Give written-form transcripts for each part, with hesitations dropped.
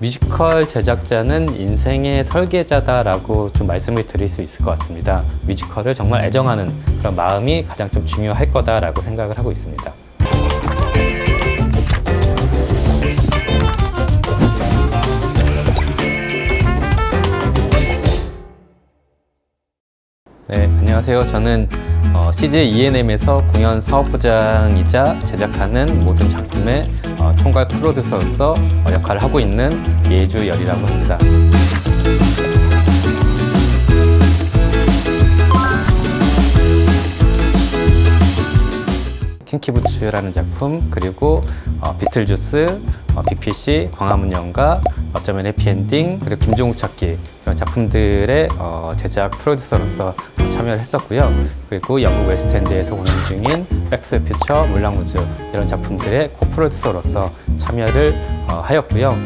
뮤지컬 제작자는 인생의 설계자다라고 좀 말씀을 드릴 수 있을 것 같습니다. 뮤지컬을 정말 애정하는 그런 마음이 가장 좀 중요할 거다라고 생각을 하고 있습니다. 네, 안녕하세요. 저는 CJ ENM에서 공연 사업부장이자 제작하는 모든 작품의 총괄 프로듀서로서 역할을 하고 있는 예주열이라고 합니다. 킹키부츠라는 작품, 그리고 비틀주스, BPC, 광화문 연가, 어쩌면 해피엔딩, 그리고 김종국 찾기 이런 작품들의 제작 프로듀서로서 참여를 했었고요. 그리고 영국 웨스트엔드에서 공연 중인 백스 퓨처, 물랑우즈 이런 작품들의 코프로듀서로서 참여를 하였고요.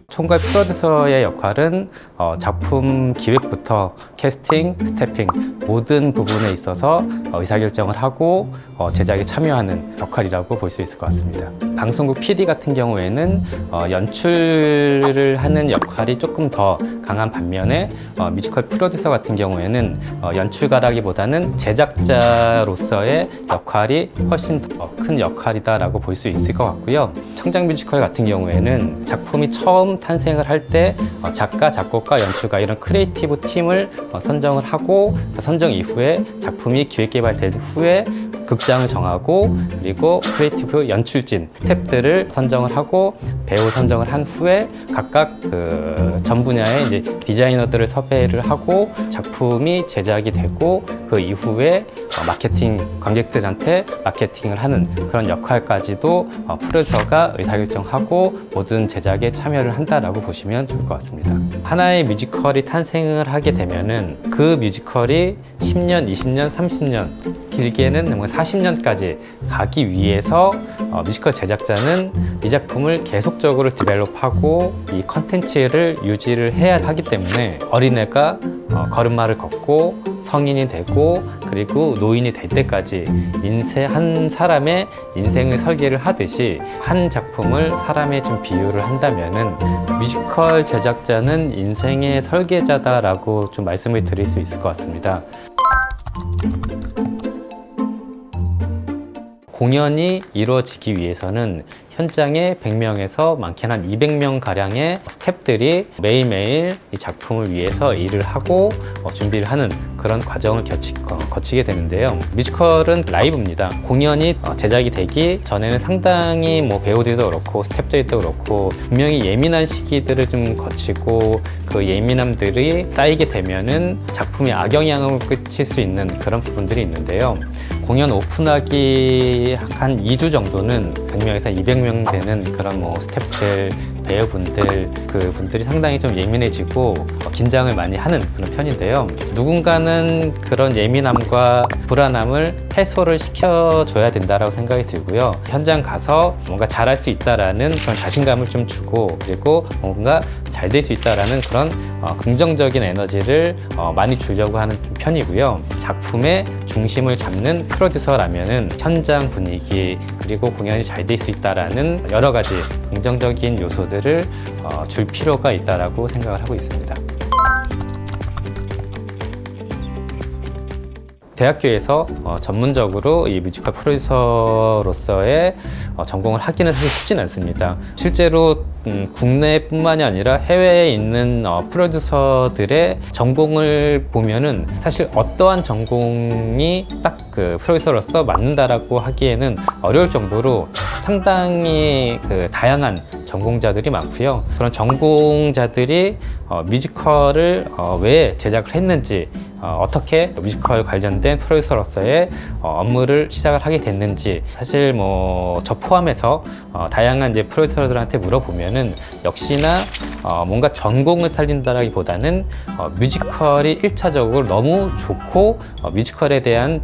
총괄 프로듀서의 역할은 작품 기획부터 캐스팅, 스태핑 모든 부분에 있어서 의사결정을 하고 제작에 참여하는 역할이라고 볼 수 있을 것 같습니다. 방송국 PD 같은 경우에는 연출을 하는 역할이 조금 더 강한 반면에 뮤지컬 프로듀서 같은 경우에는 연출가라기보다는 제작자로서의 역할이 훨씬 더 큰 역할이다라고 볼 수 있을 것 같고요. 창작 뮤지컬 같은 경우에는 작품이 처음 탄생을 할 때 작가, 작곡가, 연출가 이런 크리에이티브 팀을 선정을 하고 선정 이후에 작품이 기획 개발된 후에 극장을 정하고 그리고 크리에이티브 연출진, 스태프들을 선정을 하고 배우 선정을 한 후에 각각 전 분야의 이제 디자이너들을 섭외를 하고 작품이 제작이 되고 그 이후에 마케팅, 관객들한테 마케팅을 하는 그런 역할까지도 프로듀서가 의사결정하고 모든 제작에 참여를 한다라고 보시면 좋을 것 같습니다. 하나의 뮤지컬이 탄생을 하게 되면은 그 뮤지컬이 10년, 20년, 30년, 길게는 40년까지 가기 위해서 뮤지컬 제작자는 이 작품을 계속적으로 디벨롭하고 이 컨텐츠를 유지를 해야 하기 때문에 어린애가 걸음마를 걷고 성인이 되고 그리고 노인이 될 때까지 한 사람의 인생을 설계를 하듯이 한 작품을 사람에 좀 비유를 한다면은 뮤지컬 제작자는 인생의 설계자다라고 좀 말씀을 드릴 수 있을 것 같습니다. 공연이 이루어지기 위해서는 현장에 100명에서 많게는 한 200명 가량의 스태프들이 매일매일 이 작품을 위해서 일을 하고 준비를 하는 그런 과정을 거치게 되는데요. 뮤지컬은 라이브입니다. 공연이 제작이 되기 전에는 상당히 배우들도 그렇고 스태프들도 그렇고 분명히 예민한 시기들을 좀 거치고 그 예민함들이 쌓이게 되면은 작품이 악영향을 끼칠 수 있는 그런 부분들이 있는데요. 공연 오픈하기 한 2주 정도는 100명에서 200명 되는 그런 스태프들, 배우분들, 그분들이 상당히 좀 예민해지고 긴장을 많이 하는 그런 편인데요. 누군가는 그런 예민함과 불안함을 해소를 시켜줘야 된다고 생각이 들고요. 현장 가서 뭔가 잘할 수 있다라는 그런 자신감을 좀 주고 그리고 뭔가 잘 될 수 있다라는 그런 긍정적인 에너지를 많이 주려고 하는 편이고요. 작품의 중심을 잡는 프로듀서라면은 현장 분위기 그리고 공연이 잘 될 수 있다라는 여러 가지 긍정적인 요소들을 줄 필요가 있다라고 생각을 하고 있습니다. 대학교에서 전문적으로 이 뮤지컬 프로듀서로서의 전공을 하기는 사실 쉽지는 않습니다. 실제로 국내뿐만이 아니라 해외에 있는 프로듀서들의 전공을 보면은 사실 어떠한 전공이 딱 그 프로듀서로서 맞는다라고 하기에는 어려울 정도로 상당히 다양한 전공자들이 많고요. 그런 전공자들이 뮤지컬을 왜 제작을 했는지 어떻게 뮤지컬 관련된 프로듀서로서의 업무를 시작을 하게 됐는지 사실 저 포함해서 다양한 이제 프로듀서들한테 물어보면은 역시나 뭔가 전공을 살린다라기보다는 뮤지컬이 1차적으로 너무 좋고 뮤지컬에 대한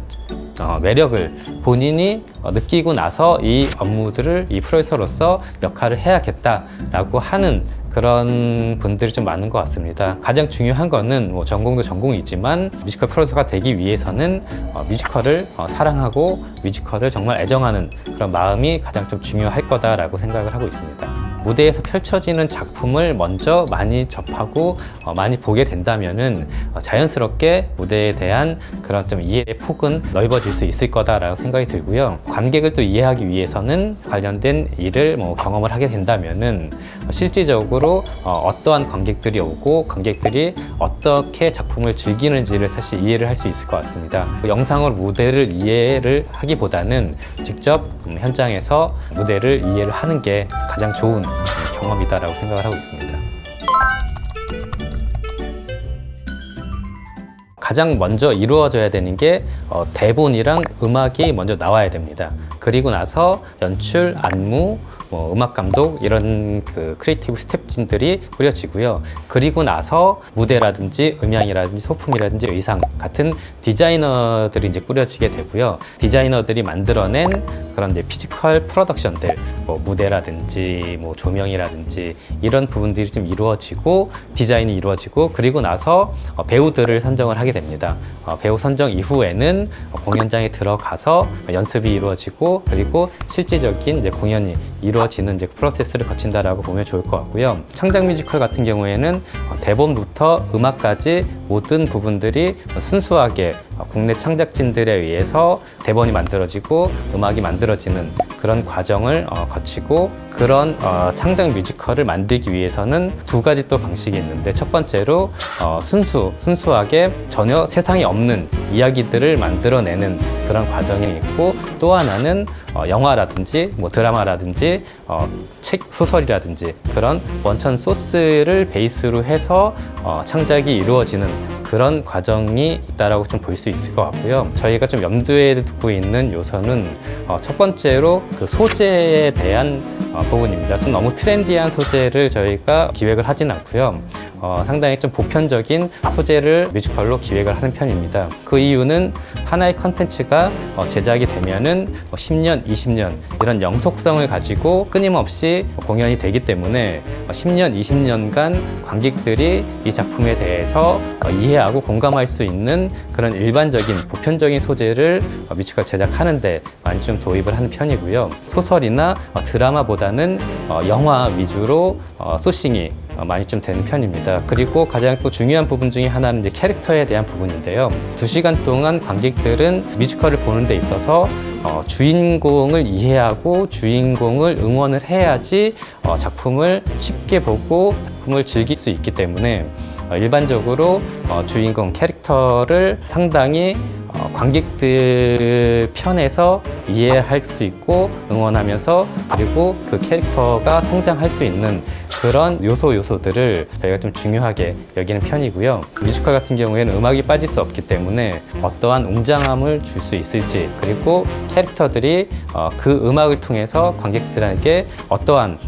매력을 본인이 느끼고 나서 이 업무들을 이 프로듀서로서 역할을 해야겠다라고 하는 그런 분들이 좀 많은 것 같습니다. 가장 중요한 거는 뭐 전공도 전공이지만 뮤지컬 프로듀서가 되기 위해서는 뮤지컬을 사랑하고 뮤지컬을 정말 애정하는 그런 마음이 가장 좀 중요할 거다라고 생각을 하고 있습니다. 무대에서 펼쳐지는 작품을 먼저 많이 접하고 많이 보게 된다면은 자연스럽게 무대에 대한 그런 좀 이해의 폭은 넓어질 수 있을 거다라고 생각이 들고요. 관객을 또 이해하기 위해서는 관련된 일을 경험을 하게 된다면은 실질적으로 어떠한 관객들이 오고 관객들이 어떻게 작품을 즐기는지를 사실 이해를 할 수 있을 것 같습니다. 영상으로 무대를 이해를 하기보다는 직접 현장에서 무대를 이해를 하는 게 가장 좋은 경험이다라고 생각을 하고 있습니다. 가장 먼저 이루어져야 되는 게 대본이랑 음악이 먼저 나와야 됩니다. 그리고 나서 연출, 안무, 음악 감독 이런 그 크리에이티브 스텝진들이 꾸려지고요. 그리고 나서 무대라든지 음향이라든지 소품이라든지 의상 같은 디자이너들이 이제 꾸려지게 되고요. 디자이너들이 만들어낸 그런 이제 피지컬 프로덕션들, 무대라든지 조명이라든지 이런 부분들이 좀 이루어지고 디자인이 이루어지고 그리고 나서 배우들을 선정을 하게 됩니다. 배우 선정 이후에는 공연장에 들어가서 연습이 이루어지고 그리고 실질적인 이제 공연이 이루어지는 이제 프로세스를 거친다라고 보면 좋을 것 같고요. 창작 뮤지컬 같은 경우에는 대본부터 음악까지 모든 부분들이 순수하게 국내 창작진들에 의해서 대본이 만들어지고 음악이 만들어지는 그런 과정을 거치고 그런 창작 뮤지컬을 만들기 위해서는 두 가지 또 방식이 있는데 첫 번째로 순수하게 전혀 세상에 없는 이야기들을 만들어내는 그런 과정이 있고 또 하나는 영화라든지 드라마라든지 책, 소설이라든지 그런 원천 소스를 베이스로 해서 창작이 이루어지는 그런 과정이 있다라고 좀 볼 수 있을 것 같고요. 저희가 좀 염두에 두고 있는 요소는 첫 번째로 그 소재에 대한 부분입니다. 좀 너무 트렌디한 소재를 저희가 기획을 하진 않고요. 상당히 좀 보편적인 소재를 뮤지컬로 기획을 하는 편입니다. 그 이유는 하나의 컨텐츠가 제작이 되면은 10년, 20년 이런 영속성을 가지고 끊임없이 공연이 되기 때문에 10년, 20년간 관객들이 이 작품에 대해서 이해하고 공감할 수 있는 그런 일반적인 보편적인 소재를 뮤지컬 제작하는데 많이 좀 도입을 하는 편이고요. 소설이나 드라마보다는 영화 위주로 소싱이 많이 좀 되는 편입니다. 그리고 가장 또 중요한 부분 중에 하나는 이제 캐릭터에 대한 부분인데요. 2시간 동안 관객들은 뮤지컬을 보는 데 있어서 주인공을 이해하고 주인공을 응원을 해야지 작품을 쉽게 보고 작품을 즐길 수 있기 때문에 일반적으로 주인공 캐릭터를 상당히 관객들 편에서 이해할 수 있고 응원하면서 그리고 그 캐릭터가 성장할 수 있는 그런 요소들을 저희가 좀 중요하게 여기는 편이고요. 뮤지컬 같은 경우에는 음악이 빠질 수 없기 때문에 어떠한 웅장함을 줄 수 있을지 그리고 캐릭터들이 그 음악을 통해서 관객들에게 어떠한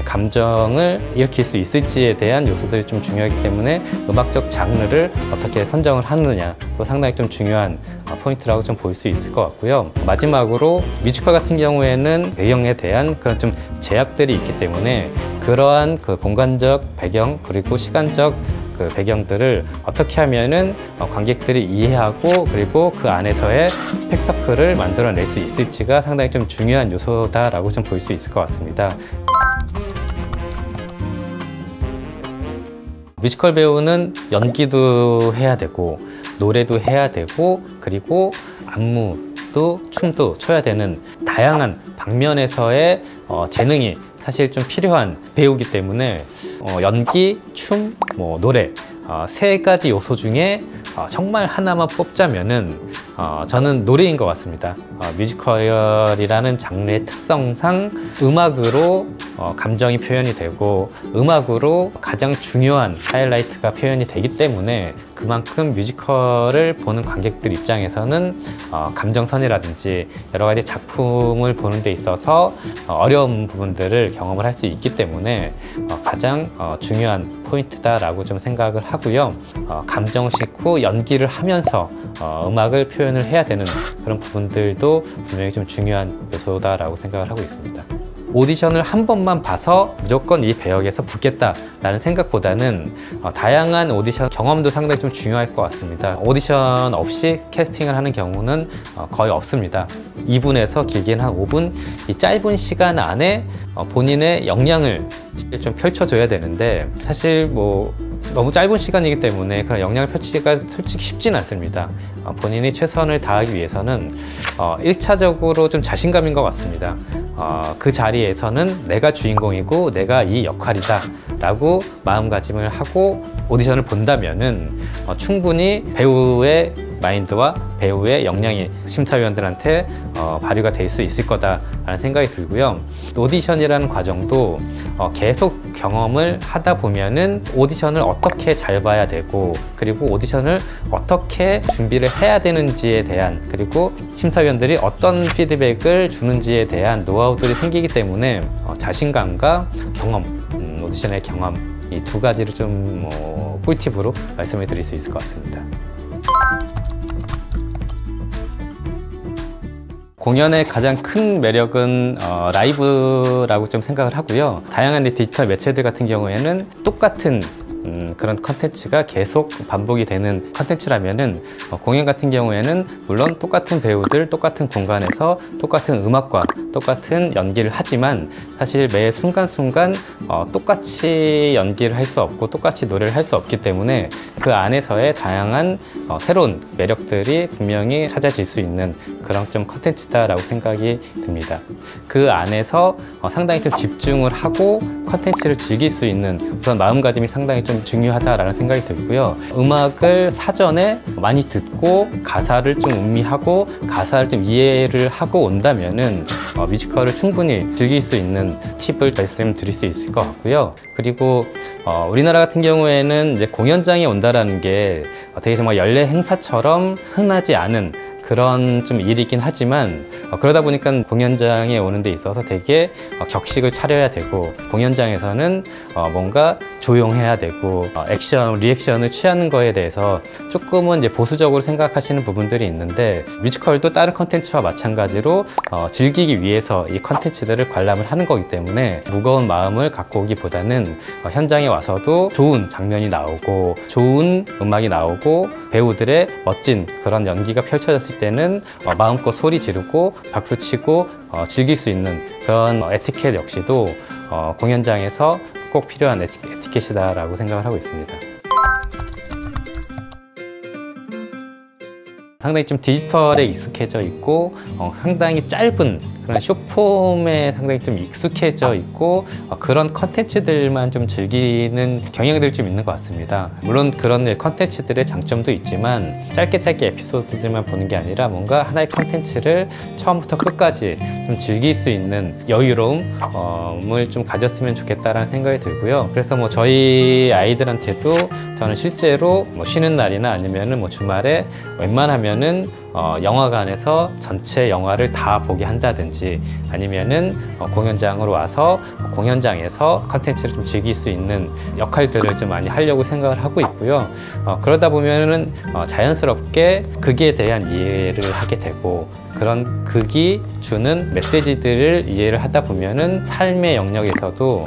감정을 일으킬 수 있을지에 대한 요소들이 좀 중요하기 때문에 음악적 장르를 어떻게 선정을 하느냐도 상당히 좀 중요한 포인트라고 좀 볼 수 있을 것 같고요. 마지막으로 뮤지컬 같은 경우에는 배경에 대한 그런 좀 제약들이 있기 때문에 그러한 그 공간적 배경 그리고 시간적 그 배경들을 어떻게 하면은 관객들이 이해하고 그리고 그 안에서의 스펙타클을 만들어낼 수 있을지가 상당히 좀 중요한 요소다라고 좀 볼 수 있을 것 같습니다. 뮤지컬 배우는 연기도 해야 되고 노래도 해야 되고 그리고 안무도 춤도 춰야 되는 다양한 방면에서의 재능이 사실 좀 필요한 배우이기 때문에 연기, 춤, 노래 세 가지 요소 중에 정말 하나만 뽑자면은 저는 노래인 것 같습니다. 뮤지컬이라는 장르의 특성상 음악으로 감정이 표현이 되고 음악으로 가장 중요한 하이라이트가 표현이 되기 때문에 그만큼 뮤지컬을 보는 관객들 입장에서는 감정선이라든지 여러 가지 작품을 보는 데 있어서 어려운 부분들을 경험을 할 수 있기 때문에 가장 중요한 포인트다라고 좀 생각을 하고요. 감정식 후 연기를 하면서 음악을 표현을 해야 되는 그런 부분들도 분명히 좀 중요한 요소다라고 생각을 하고 있습니다. 오디션을 한 번만 봐서 무조건 이 배역에서 붙겠다라는 생각보다는 다양한 오디션 경험도 상당히 좀 중요할 것 같습니다. 오디션 없이 캐스팅을 하는 경우는 거의 없습니다. 2분에서 길게는 한 5분, 이 짧은 시간 안에 본인의 역량을 좀 펼쳐줘야 되는데, 사실 뭐 너무 짧은 시간이기 때문에 그런 역량을 펼치기가 솔직히 쉽지는 않습니다. 본인이 최선을 다하기 위해서는 1차적으로 좀 자신감인 것 같습니다. 그 자리에서는 내가 주인공이고 내가 이 역할이다 라고 마음가짐을 하고 오디션을 본다면은 충분히 배우의 마인드와 배우의 역량이 심사위원들한테 발휘가 될 수 있을 거다라는 생각이 들고요. 오디션이라는 과정도 계속 경험을 하다 보면은 오디션을 어떻게 잘 봐야 되고, 그리고 오디션을 어떻게 준비를 해야 되는지에 대한, 그리고 심사위원들이 어떤 피드백을 주는지에 대한 노하우들이 생기기 때문에 자신감과 경험, 오디션의 경험, 이 두 가지를 좀 꿀팁으로 말씀을 드릴 수 있을 것 같습니다. 공연의 가장 큰 매력은 라이브라고 좀 생각을 하고요. 다양한 디지털 매체들 같은 경우에는 똑같은 그런 컨텐츠가 계속 반복이 되는 컨텐츠라면은 공연 같은 경우에는 물론 똑같은 배우들, 똑같은 공간에서 똑같은 음악과 똑같은 연기를 하지만 사실 매 순간순간 똑같이 연기를 할 수 없고 똑같이 노래를 할 수 없기 때문에 그 안에서의 다양한 새로운 매력들이 분명히 찾아질 수 있는 그런 좀 컨텐츠다라고 생각이 듭니다. 그 안에서 상당히 좀 집중을 하고 컨텐츠를 즐길 수 있는 우선 마음가짐이 상당히 좀 중요하다라는 생각이 들고요. 음악을 사전에 많이 듣고 가사를 좀 음미하고 가사를 좀 이해를 하고 온다면은 뮤지컬을 충분히 즐길 수 있는 팁을 말씀드릴 수 있을 것 같고요. 그리고 우리나라 같은 경우에는 이제 공연장에 온다라는 게 되게 정말 연례 행사처럼 흔하지 않은 그런 좀 일이긴 하지만 그러다 보니까 공연장에 오는 데 있어서 되게 격식을 차려야 되고, 공연장에서는 뭔가 조용해야 되고 액션, 리액션을 취하는 거에 대해서 조금은 이제 보수적으로 생각하시는 부분들이 있는데, 뮤지컬도 다른 컨텐츠와 마찬가지로 즐기기 위해서 이 컨텐츠들을 관람을 하는 거기 때문에 무거운 마음을 갖고 오기보다는 현장에 와서도 좋은 장면이 나오고 좋은 음악이 나오고 배우들의 멋진 그런 연기가 펼쳐졌을 때는 마음껏 소리 지르고 박수치고 즐길 수 있는 그런 에티켓 역시도 공연장에서 꼭 필요한 에티켓이다라고 생각을 하고 있습니다. 상당히 좀 디지털에 익숙해져 있고 상당히 짧은 그런 숏폼에 상당히 좀 익숙해져 있고 그런 컨텐츠들만 좀 즐기는 경향들이 좀 있는 것 같습니다. 물론 그런 컨텐츠들의 장점도 있지만 짧게 에피소드들만 보는 게 아니라 뭔가 하나의 컨텐츠를 처음부터 끝까지 좀 즐길 수 있는 여유로움을 좀 가졌으면 좋겠다라는 생각이 들고요. 그래서 뭐 저희 아이들한테도 저는 실제로 뭐 쉬는 날이나 아니면은 뭐 주말에 웬만하면은 영화관에서 전체 영화를 다 보게 한다든지 아니면은 공연장으로 와서 공연장에서 컨텐츠를 좀 즐길 수 있는 역할들을 좀 많이 하려고 생각을 하고 있고요. 그러다 보면은 자연스럽게 극에 대한 이해를 하게 되고, 그런 극이 주는 메시지들을 이해를 하다 보면은 삶의 영역에서도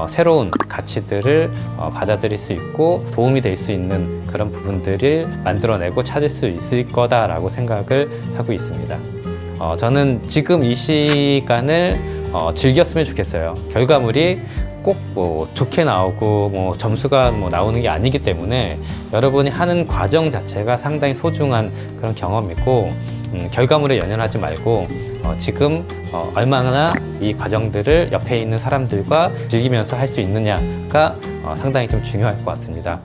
새로운 가치들을 받아들일 수 있고 도움이 될 수 있는 그런 부분들을 만들어내고 찾을 수 있을 거다라고 생각을 하고 있습니다. 저는 지금 이 시간을 즐겼으면 좋겠어요. 결과물이 꼭 뭐 좋게 나오고 뭐 점수가 뭐 나오는 게 아니기 때문에 여러분이 하는 과정 자체가 상당히 소중한 그런 경험이고, 결과물에 연연하지 말고 지금 얼마나 이 과정들을 옆에 있는 사람들과 즐기면서 할 수 있느냐가 상당히 좀 중요할 것 같습니다.